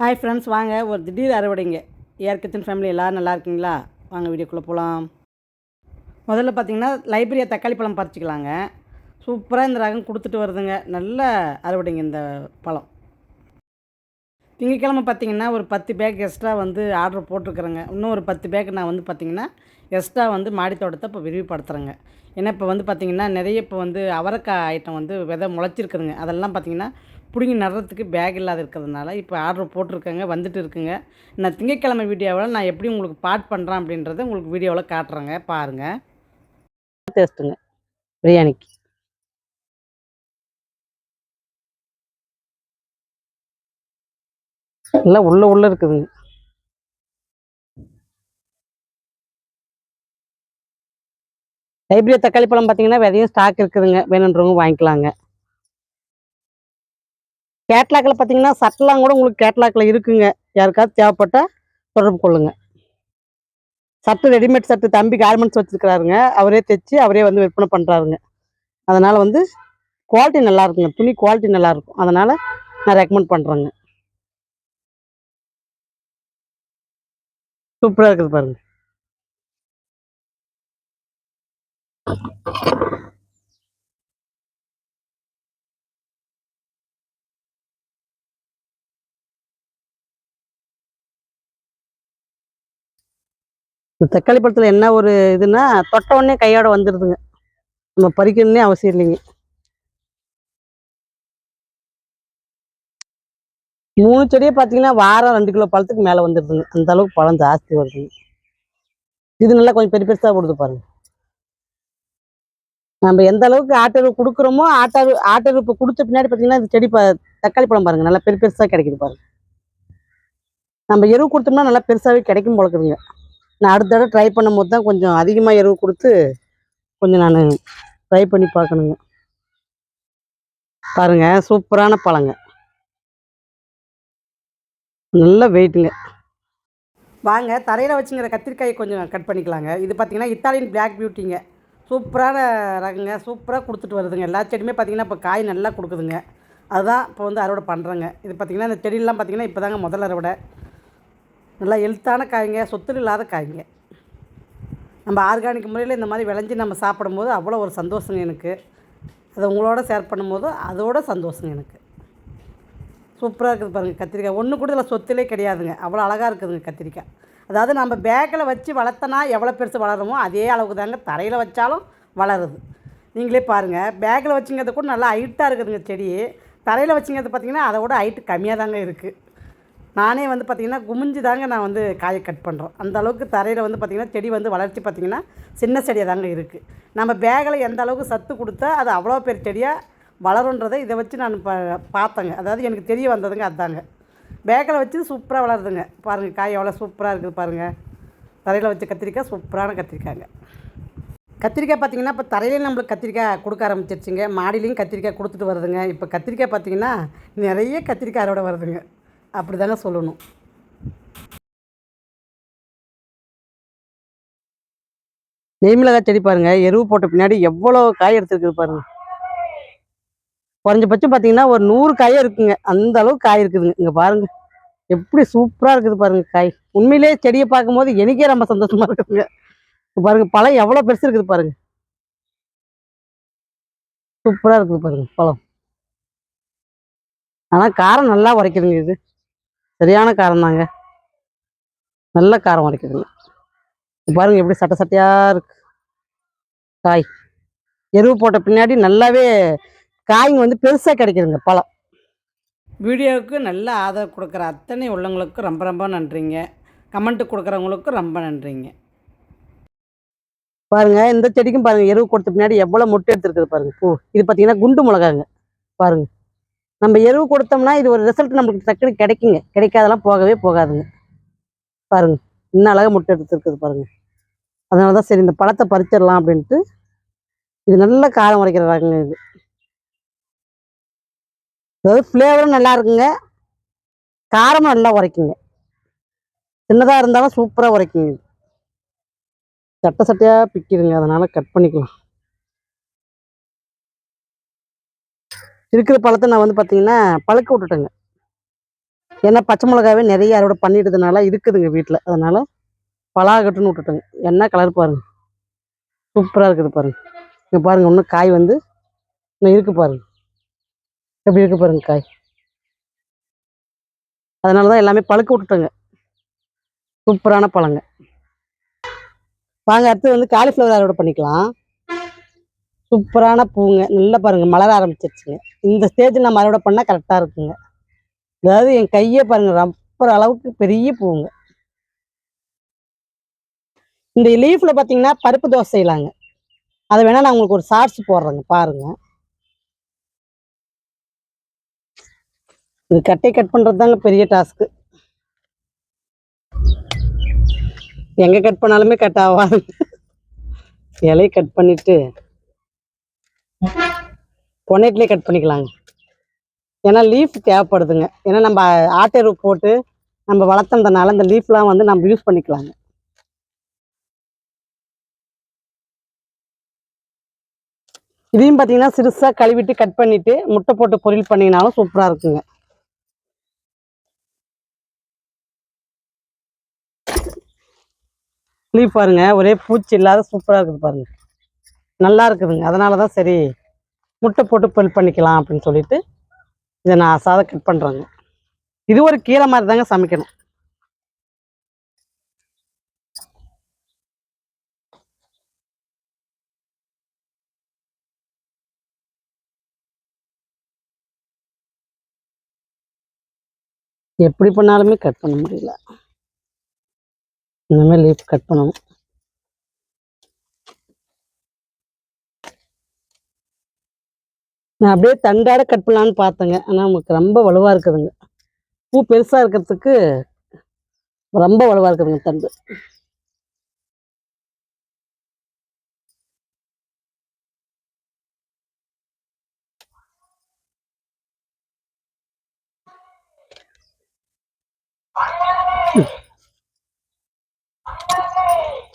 Hi friends, வாங்க ஒரு திடீர் அறுவடைங்க. ஏஆர் கிச்சன் ஃபேமிலி எல்லோரும் நல்லா இருக்கீங்களா? வாங்க வீடியோக்குள்ளே போகலாம். முதல்ல பார்த்தீங்கன்னா லைப்ரரியா தக்காளி பழம் பறிச்சிக்கலாங்க. சூப்பராக இந்த ரகம் கொடுத்துட்டு வருதுங்க. நல்ல அறுவடைங்க இந்த பழம். திங்கக்கிழமை பார்த்தீங்கன்னா ஒரு 10 பேக் எக்ஸ்ட்ரா ஆர்டர் போட்டிருக்குறேங்க. இன்னும் ஒரு 10 பேக் நான் பார்த்தீங்கன்னா எக்ஸ்ட்ரா மாடி தோட்டத்தை இப்போ விரிவுபடுத்துகிறேங்க. ஏன்னா இப்போ பார்த்தீங்கன்னா நிறைய இப்போ அவரைக்காய் ஐட்டம் விதை முளைச்சிருக்குதுங்க. அதெல்லாம் பார்த்தீங்கன்னா பிடுங்கி நடுறதுக்கு பேக் இல்லாத இருக்கிறதுனால இப்போ ஆர்டர் போட்டிருக்கேங்க, வந்துட்டு இருக்குங்க. நான் திங்கக்கிழமை வீடியோவில் நான் எப்படி உங்களுக்கு பாட் பண்ணுறேன் அப்படின்றத உங்களுக்கு வீடியோவில் காட்டுறேங்க, பாருங்கள். டேஸ்ட்டுங்க பிரியாணிக்கு. எல்லாம் உள்ள இருக்குதுங்க. லைப்ரரி தக்காளி பழம் பார்த்தீங்கன்னா விதையும் ஸ்டாக் இருக்குதுங்க, வேணுன்றவங்க வாங்கிக்கலாங்க. கேட்லாக்கில் பார்த்தீங்கன்னா சட்டெலாம் கூட உங்களுக்கு கேட்லாக்கில் இருக்குங்க. யாருக்காவது தேவைப்பட்டால் தொடர்பு கொள்ளுங்க. சட்டை ரெடிமேட் சட்டை தம்பி கார்மெண்ட்ஸ் வச்சுருக்கிறாருங்க. அவரே தைச்சி அவரே விற்பனை பண்ணுறாருங்க. அதனால் குவாலிட்டி நல்லா இருக்குங்க. துணி குவாலிட்டி நல்லாயிருக்கும். அதனால் நான் ரெக்கமெண்ட் பண்ணுறேங்க. சூப்பராக இருக்குது பாருங்கள். இந்த தக்காளி பழத்தில் என்ன ஒரு இதுன்னா தொட்ட உடனே கையோட வந்துடுதுங்க. நம்ம பறிக்கணுன்னே அவசியம் இல்லைங்க. 3 செடியே பார்த்தீங்கன்னா வாரம் 2 கிலோ பழத்துக்கு மேலே வந்துடுதுங்க. அந்த அளவுக்கு பழம் ஜாஸ்தி வருதுங்க. இது நல்லா கொஞ்சம் பெருசாக கொடுத்து பாருங்க. நம்ம எந்த அளவுக்கு ஆட்டறிவு கொடுக்குறோமோ ஆட்டறிவு இப்போ கொடுத்த பின்னாடி பார்த்தீங்கன்னா இந்த செடி தக்காளி பழம் பாருங்க நல்லா பெருசாக கிடைக்குது பாருங்க. நம்ம எருவு கொடுத்தோம்னா நல்லா பெருசாகவே கிடைக்கும் போல இருக்குதுங்க. நான் அடுத்த தடவை ட்ரை பண்ணும்போது தான் கொஞ்சம் அதிகமாக எருவு கொடுத்து கொஞ்சம் நான் ட்ரை பண்ணி பார்க்கணுங்க. பாருங்க சூப்பரான பழங்க, நல்ல வெயிட்டுங்க. வாங்க தரையில் வச்சுங்கிற கத்திரிக்காயை கொஞ்சம் கட் பண்ணிக்கலாங்க. இது பார்த்திங்கன்னா இத்தாலியன் பிளாக் பியூட்டிங்க. சூப்பரான ரகங்க, சூப்பராக கொடுத்துட்டு வருதுங்க. எல்லா செடியுமே பார்த்திங்கன்னா இப்போ காய் நல்லா கொடுக்குதுங்க. அதுதான் இப்போ அறுவடை பண்ணுறேங்க. இது பார்த்திங்கன்னா இந்த செடியெல்லாம் பார்த்திங்கன்னா இப்போ தாங்க முதல் அறுவடை. நல்லா ஹெல்த்தான காய்ங்க, சொத்து இல்லாத காய்ங்க. நம்ம ஆர்கானிக் முறையில் இந்த மாதிரி விளைஞ்சி நம்ம சாப்பிடும்போது அவ்வளோ ஒரு சந்தோஷங்க எனக்கு. அதை உங்களோட ஷேர் பண்ணும்போது அதோட சந்தோஷங்க எனக்கு. சூப்பராக இருக்குது பாருங்கள் கத்திரிக்காய். ஒன்று கூட இதில் சொத்திலே கிடையாதுங்க. அவ்வளோ அழகாக இருக்குதுங்க கத்திரிக்காய். அதாவது நம்ம பேக்கில் வச்சு வளர்த்தனா எவ்வளோ பெருசு வளருமோ அதே அளவுக்கு தாங்க தரையில் வச்சாலும் வளருது. நீங்களே பாருங்கள், பேக்கில் வச்சுங்கிறது கூட நல்லா ஹைட்டாக இருக்குதுங்க செடி. தரையில் வச்சுங்கிறது பார்த்திங்கன்னா அதை விட ஹைட்டு கம்மியாக தாங்க இருக்குது. நானே பார்த்திங்கன்னா குமிஞ்சு தாங்க நான் காயை கட் பண்ணுறோம். அந்த அளவுக்கு தரையில் பார்த்திங்கன்னா செடி வளர்ச்சி பார்த்திங்கன்னா சின்ன செடியாக தாங்க இருக்குது. நம்ம பேக்கில் எந்த அளவுக்கு சத்து கொடுத்தா அது அவ்வளோ பெரிய செடியாக வளருன்றதை இதை வச்சு நான் பார்த்தேங்க. அதாவது எனக்கு தெரிய வந்ததுங்க. அதாங்க பேக்கில் வச்சு சூப்பராக வளருதுங்க. பாருங்கள் காய் எவ்வளோ சூப்பராக இருக்குது பாருங்கள். தரையில் வச்ச கத்திரிக்காய் சூப்பரான கத்திரிக்காய்ங்க. கத்திரிக்காய் பார்த்திங்கன்னா இப்போ தரையிலையும் நம்மளுக்கு கத்திரிக்காய் கொடுக்க ஆரம்பிச்சிருச்சுங்க. மாடிலையும் கத்திரிக்காய் கொடுத்துட்டு வருதுங்க. இப்போ கத்திரிக்காய் பார்த்திங்கன்னா நிறைய கத்திரிக்காய் அறுவடை வருதுங்க. அப்படி தாங்க சொல்லணும். நெய்மிளகாய் செடி பாருங்கள், எருவு போட்ட பின்னாடி எவ்வளோ காய் எடுத்துருக்குது பாருங்கள். குறைஞ்சபட்சம் பார்த்தீங்கன்னா ஒரு 100 காயே இருக்குங்க. அந்த அளவுக்கு காய் இருக்குதுங்க. இங்கே பாருங்கள் எப்படி சூப்பராக இருக்குது பாருங்கள் காய். உண்மையிலே செடியை பார்க்கும்போது எனக்கே ரொம்ப சந்தோஷமாக இருக்குதுங்க. பாருங்கள் பழம் எவ்வளோ பெருசு இருக்குது பாருங்கள். சூப்பராக இருக்குது பாருங்கள் பழம். ஆனால் காரம் நல்லா உரைக்குதுங்க. இது சரியான காரம் தாங்க, நல்ல காரம் உரைக்குதுங்க. பாருங்கள் எப்படி சட்டை சட்டையாக இருக்கு காய். எருவு போட்ட பின்னாடி நல்லாவே காய்ங்க பெருசாக கிடைக்குதுங்க பழம். வீடியோவுக்கு நல்ல ஆதரவு கொடுக்குற அத்தனை உள்ளவங்களுக்கும் ரொம்ப ரொம்ப நன்றிங்க. கமெண்ட்டு கொடுக்குறவங்களுக்கும் ரொம்ப நன்றிங்க. பாருங்கள் இந்த செடிக்கும் பாருங்கள் எருவு கொடுத்த பின்னாடி எவ்வளோ மொட்டை எடுத்துருக்குது பாருங்கள் பூ. இது பார்த்தீங்கன்னா குண்டு மிளகாங்க. பாருங்கள் நம்ம எருவு கொடுத்தோம்னா இது ஒரு ரிசல்ட் நம்மளுக்கு டக்குன்னு கிடைக்குங்க. கிடைக்காதெல்லாம் போகவே போகாதுங்க. பாருங்கள் இன்னும் அழகாக முட்டை எடுத்துருக்குது பாருங்கள். அதனால தான் சரி இந்த பழத்தை பறிச்சிடலாம் அப்படின்ட்டு. இது நல்ல காரம் உரைக்கிற ரகங்க இது. அதாவது ஃப்ளேவரும் நல்லா இருக்குங்க, காரமும் நல்லா உரைக்குங்க. சின்னதாக இருந்தாலும் சூப்பராக உரைக்குங்க. சட்டை சட்டையாக பிக்குதுங்க, அதனால் கட் பண்ணிக்கலாம். இருக்கிற பழத்தை நான் பார்த்தீங்கன்னா பழுக்க விட்டுட்டேங்க. ஏன்னா பச்சை மிளகாவே நிறைய அறுவடை பண்ணிட்டதுனால இருக்குதுங்க வீட்டில். அதனால் பலாகட்டுன்னு விட்டுட்டோங்க. என்ன கலர் பாருங்கள், சூப்பராக இருக்குது பாருங்கள். இங்கே பாருங்கள், இன்னும் காய் வந்து இன்னும் இருக்குது பாருங்கள், எப்படி இருக்குது பாருங்கள் காய். அதனால தான் எல்லாமே பழுக்க விட்டுட்டோங்க. சூப்பரான பழங்க. வாங்க அடுத்து வந்து காலிஃப்ளவர் அறுவடை பண்ணிக்கலாம். சூப்பரான பூங்க, நல்லா பாருங்கள் மலர ஆரம்பிச்சிருச்சுங்க. இந்த ஸ்டேஜில் நம்ம அறுவடை பண்ணால் கரெக்டாக இருக்குங்க. அதாவது என் கையே பாருங்கள், ரப்பர் அளவுக்கு பெரிய பூங்க. இந்த லீஃபில் பார்த்தீங்கன்னா பருப்பு தோசை செய்யலாங்க. அதை வேணால் நான் உங்களுக்கு ஒரு ஷார்ட்ஸ் போடுறேங்க பாருங்கள். இது கட்டை கட் பண்ணுறது தாங்க பெரிய டாஸ்க்கு. எங்கே கட் பண்ணாலுமே கட் ஆகாது. இலையை கட் பண்ணிவிட்டு பொனேட்லேயே கட் பண்ணிக்கலாங்க. ஏன்னா லீஃப் தேவைப்படுதுங்க. ஏன்னா நம்ம ஆட்டெரு போட்டு நம்ம வளர்த்துறதுனால இந்த லீஃப்லாம் வந்து நம்ம யூஸ் பண்ணிக்கலாங்க. இதையும் பார்த்தீங்கன்னா சிறுசாக கழுவிட்டு கட் பண்ணிவிட்டு முட்டை போட்டு பொரியல் பண்ணிங்கனாலும் சூப்பராக இருக்குங்க. லீஃப் பாருங்க, ஒரே பூச்சி இல்லாத சூப்பராக இருக்குது பாருங்க, நல்லா இருக்குதுங்க. அதனால தான் சரி முட்டை போட்டு பொரியல் பண்ணிக்கலாம் அப்படின்னு சொல்லிட்டு இதை நான் சாதம் கட் பண்ணுறேங்க. இது ஒரு கீரை மாதிரி தாங்க சமைக்கணும். எப்படி பண்ணாலுமே கட் பண்ண முடியல. இந்த மாதிரி லீஃப் கட் பண்ணணும். நான் அப்படியே தண்டாட கட் பண்ணலான்னு பார்த்தேங்க. ஆனால் நமக்கு ரொம்ப வலுவாக இருக்குதுங்க. பூ பெருசாக இருக்கிறதுக்கு ரொம்ப வலுவாக இருக்குதுங்க தண்டு.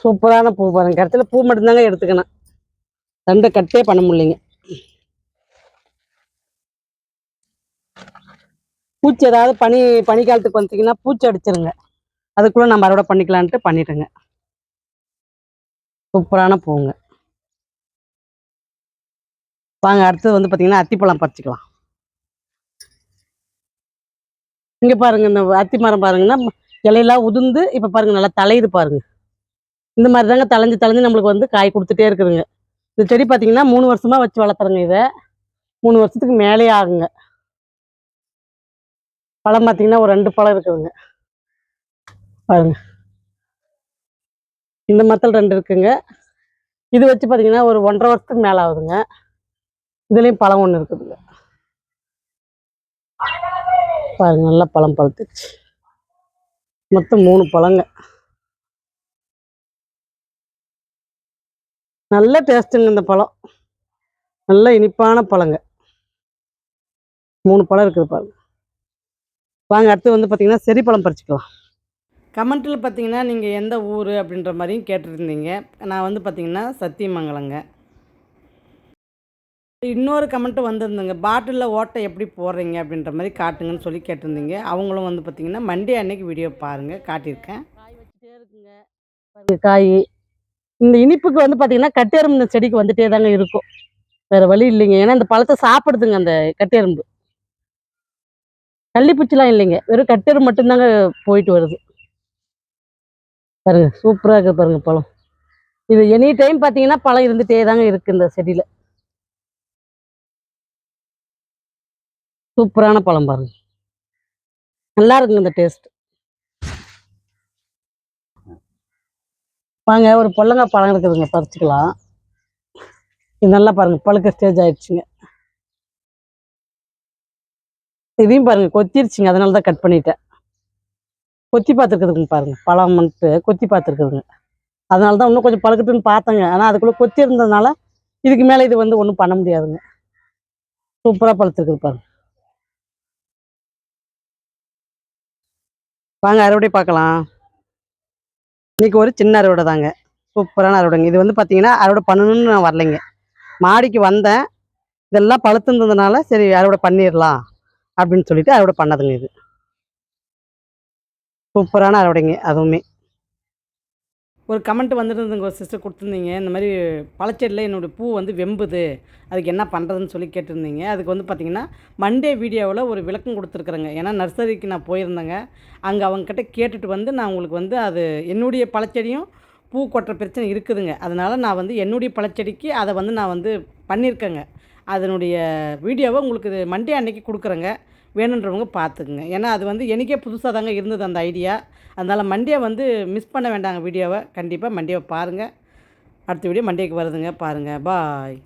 சூப்பரான பூ பாருங்க. கடைசியில் பூ மட்டும்தாங்க எடுத்துக்கணும், தண்டை கட்டே பண்ண முடியலைங்க. பூச்சி ஏதாவது பனிக்காலத்துக்கு வந்துட்டிங்கன்னா பூச்சி அடிச்சிருங்க. அதுக்குள்ளே நம்ம அறுவடை பண்ணிக்கலான்ட்டு பண்ணிட்டேங்க. சூப்பரான பூங்க. வாங்க அடுத்தது வந்து பார்த்தீங்கன்னா அத்திப்பழம் பறிச்சுக்கலாம். இங்கே பாருங்கள், இந்த அத்தி மரம் பாருங்கன்னா இலையெல்லாம் உதிர்ந்து இப்போ பாருங்கள் நல்லா தலையுது பாருங்கள். இந்த மாதிரி தாங்க தலைஞ்சு தலைஞ்சு நம்மளுக்கு வந்து காய் கொடுத்துட்டே இருக்குதுங்க. இந்த செடி பார்த்தீங்கன்னா 3 வருஷமாக வச்சு வளர்த்துறேங்க. இதை 3 வருஷத்துக்கு மேலே ஆகுங்க. பழம் பார்த்தீங்கன்னா ஒரு 2 பழம் இருக்குதுங்க பாருங்க. இந்த மரத்தில் 2 இருக்குங்க. இது வச்சு பார்த்தீங்கன்னா ஒரு 1.5 வருஷத்துக்கு மேலே ஆகுதுங்க. இதுலேயும் பழம் ஒன்று இருக்குதுங்க பாருங்க, நல்லா பழம் பழுத்துச்சு. மொத்தம் 3 பழங்க. நல்ல டேஸ்ட்டுங்க இந்த பழம், நல்ல இனிப்பான பழங்க. 3 பழம் இருக்குது பாருங்க. வாங்க அடுத்து வந்து பார்த்தீங்கன்னா செரி பழம் பறிச்சுக்கலாம். கமெண்ட்டில் பார்த்தீங்கன்னா நீங்கள் எந்த ஊர் அப்படின்ற மாதிரியும் கேட்டிருந்தீங்க. நான் வந்து பார்த்தீங்கன்னா சத்தியமங்கலங்க. இன்னொரு கமெண்ட்டு வந்திருந்தேங்க, பாட்டிலில் ஓட்டை எப்படி போடுறீங்க அப்படின்ற மாதிரி காட்டுங்கன்னு சொல்லி கேட்டிருந்தீங்க. அவங்களும் வந்து பார்த்தீங்கன்னா மண்டே அன்னைக்கு வீடியோ பாருங்கள், காட்டியிருக்கேன். காய் வச்சுட்டே இருக்குங்க காய். இந்த இனிப்புக்கு வந்து பார்த்தீங்கன்னா கட்டெரும்பு இந்த செடிக்கு வந்துட்டே தாங்க இருக்கும், வேறு வழி இல்லைங்க. ஏன்னா இந்த பழத்தை சாப்பிடுதுங்க அந்த கட்டெரும்பு. கள்ளிப்பூச்சிலாம் இல்லைங்க, வெறும் கட்டெரும்பு மட்டும்தாங்க போயிட்டு வருது பாருங்க. சூப்பராக இருக்குது பாருங்க பழம். இது எனி டைம் பார்த்தீங்கன்னா பழம் இருந்துகிட்டே தாங்க இருக்குது இந்த செடியில். சூப்பரான பழம் பாருங்க, நல்லா இருக்குங்க இந்த டேஸ்ட். வாங்க ஒரு பொல்லங்காய் பழம் இருக்குதுங்க, பறிச்சுக்கலாம். இது நல்லா பாருங்க பழுக்க ஸ்டேஜ் ஆயிடுச்சுங்க. இதையும் பாருங்க கொத்திருச்சுங்க, அதனால தான் கட் பண்ணிட்டேன். கொத்தி பார்த்துருக்குதுங்க பாருங்க, பழம் வந்துட்டு கொத்தி பார்த்துருக்குதுங்க. அதனால தான் இன்னும் கொஞ்சம் பழுக்கட்டுன்னு பார்த்தேங்க. ஆனால் அதுக்குள்ளே கொத்தி இருந்ததுனால இதுக்கு மேலே இது வந்து ஒன்றும் பண்ண முடியாதுங்க. சூப்பராக பழுத்துருக்குது பாருங்க. வாங்க அறுவடை பார்க்கலாம். இன்றைக்கி ஒரு சின்ன அறுவடை தாங்க, சூப்பரான அறுவடைங்க. இது வந்து பார்த்தீங்கன்னா அறுவடை பண்ணணும்னு நான் வரலைங்க, மாடிக்கு வந்தேன். இதெல்லாம் பழுத்துருந்ததுனால சரி அறுவடை பண்ணிடலாம் அப்படின்னு சொல்லிட்டு அறுவடை பண்ணதுங்க இது. சூப்பரான அறுவடைங்க அதுவுமே. ஒரு கமெண்ட் வந்துருந்ததுங்க, ஒரு சிஸ்டர் கொடுத்துருந்தீங்க. இந்த மாதிரி பழச்செடியில் என்னோடய பூ வந்து வெம்புது, அதுக்கு என்ன பண்ணுறதுன்னு சொல்லி கேட்டிருந்தீங்க. அதுக்கு வந்து பார்த்திங்கன்னா மண்டே வீடியோவில் ஒரு விளக்கம் கொடுத்துருக்குறேங்க. ஏன்னா நர்சரிக்கு நான் போயிருந்தேங்க. அங்கே அவங்கக்கிட்ட கேட்டுட்டு வந்து நான் உங்களுக்கு வந்து அது என்னுடைய பழச்செடியும் பூ கொட்டுற பிரச்சனை இருக்குதுங்க. அதனால் நான் வந்து என்னுடைய பழச்செடிக்கு அதை வந்து நான் வந்து பண்ணியிருக்கேங்க. அதனுடைய வீடியோவை உங்களுக்கு மண்டே அன்னைக்கு கொடுக்குறேங்க. வேணுன்றவங்க பார்த்துக்குங்க. ஏன்னா அது வந்து எனக்கே புதுசாக தாங்க இருந்தது அந்த ஐடியா. அதனால் மண்டே வந்து மிஸ் பண்ண வேண்டாங்க வீடியோவை. கண்டிப்பாக மண்டேவை பாருங்கள். அடுத்த வீடியோ மண்டேக்கு வருதுங்க, பாருங்கள். பாய்.